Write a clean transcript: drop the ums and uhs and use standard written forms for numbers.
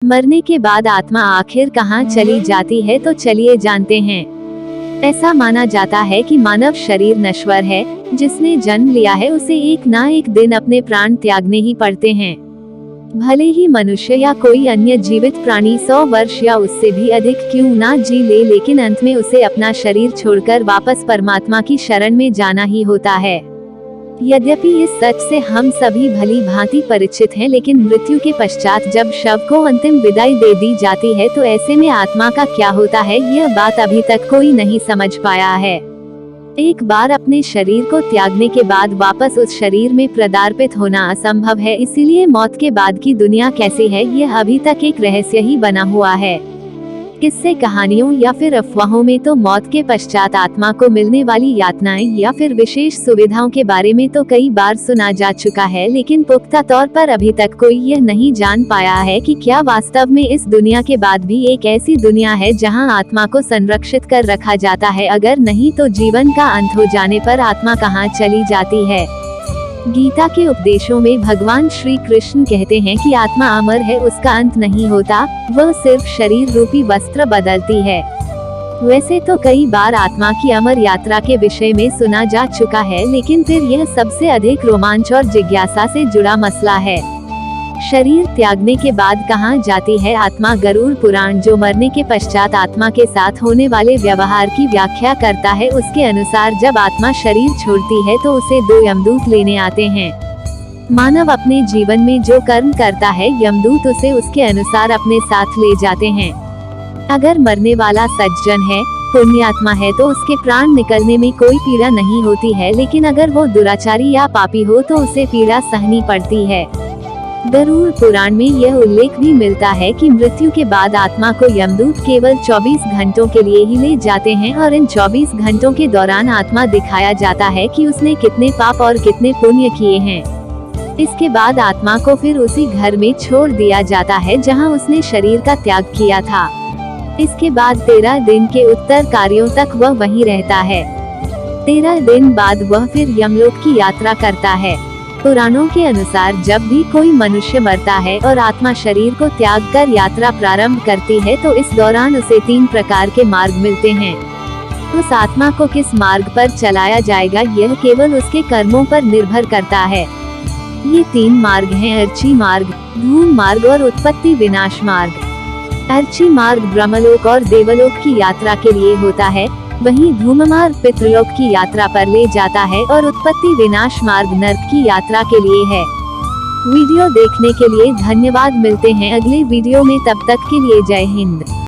मरने के बाद आत्मा आखिर कहाँ चली जाती है, तो चलिए जानते हैं। ऐसा माना जाता है कि मानव शरीर नश्वर है। जिसने जन्म लिया है उसे एक ना एक दिन अपने प्राण त्यागने ही पड़ते हैं। भले ही मनुष्य या कोई अन्य जीवित प्राणी 100 वर्ष या उससे भी अधिक क्यों ना जी ले, लेकिन अंत में उसे अपना शरीर छोड़कर वापस परमात्मा की शरण में जाना ही होता है। यद्यपि इस सच से हम सभी भली भांति परिचित हैं, लेकिन मृत्यु के पश्चात जब शव को अंतिम विदाई दे दी जाती है तो ऐसे में आत्मा का क्या होता है, यह बात अभी तक कोई नहीं समझ पाया है। एक बार अपने शरीर को त्यागने के बाद वापस उस शरीर में प्रदार्पित होना असंभव है, इसीलिए मौत के बाद की दुनिया कैसी है यह अभी तक एक रहस्य ही बना हुआ है। किस्से कहानियों या फिर अफवाहों में तो मौत के पश्चात आत्मा को मिलने वाली यातनाएं या फिर विशेष सुविधाओं के बारे में तो कई बार सुना जा चुका है, लेकिन पुख्ता तौर पर अभी तक कोई यह नहीं जान पाया है कि क्या वास्तव में इस दुनिया के बाद भी एक ऐसी दुनिया है जहां आत्मा को संरक्षित कर रखा जाता है। अगर नहीं तो जीवन का अंत हो जाने पर आत्मा कहां चली जाती है। गीता के उपदेशों में भगवान श्री कृष्ण कहते हैं कि आत्मा अमर है, उसका अंत नहीं होता, वह सिर्फ शरीर रूपी वस्त्र बदलती है। वैसे तो कई बार आत्मा की अमर यात्रा के विषय में सुना जा चुका है, लेकिन फिर यह सबसे अधिक रोमांच और जिज्ञासा से जुड़ा मसला है। शरीर त्यागने के बाद कहाँ जाती है आत्मा। गरुड़ पुराण, जो मरने के पश्चात आत्मा के साथ होने वाले व्यवहार की व्याख्या करता है, उसके अनुसार जब आत्मा शरीर छोड़ती है तो उसे 2 यमदूत लेने आते हैं। मानव अपने जीवन में जो कर्म करता है, यमदूत उसे उसके अनुसार अपने साथ ले जाते हैं। अगर मरने वाला सज्जन है, पुण्यात्मा है, तो उसके प्राण निकलने में कोई पीड़ा नहीं होती है, लेकिन अगर वो दुराचारी या पापी हो तो उसे पीड़ा सहनी पड़ती है। गरुड़ पुराण में यह उल्लेख भी मिलता है कि मृत्यु के बाद आत्मा को यमदूत केवल 24 घंटों के लिए ही ले जाते हैं और इन 24 घंटों के दौरान आत्मा दिखाया जाता है कि उसने कितने पाप और कितने पुण्य किए हैं। इसके बाद आत्मा को फिर उसी घर में छोड़ दिया जाता है जहां उसने शरीर का त्याग किया था। इसके बाद 13 दिन के उत्तर कार्यों तक वह वहीं रहता है। 13 दिन बाद वह फिर यमलोक की यात्रा करता है। पुराणों के अनुसार जब भी कोई मनुष्य मरता है और आत्मा शरीर को त्याग कर यात्रा प्रारंभ करती है तो इस दौरान उसे 3 प्रकार के मार्ग मिलते हैं। उस आत्मा को किस मार्ग पर चलाया जाएगा यह केवल उसके कर्मों पर निर्भर करता है। ये 3 मार्ग हैं: अर्ची मार्ग, धूम मार्ग और उत्पत्ति विनाश मार्ग। अर्ची मार्ग ब्रह्मलोक और देवलोक की यात्रा के लिए होता है, वहीं धूम मार्ग पितृलोक की यात्रा पर ले जाता है और उत्पत्ति विनाश मार्ग नर्क की यात्रा के लिए है। वीडियो देखने के लिए धन्यवाद। मिलते हैं अगले वीडियो में, तब तक के लिए जय हिंद।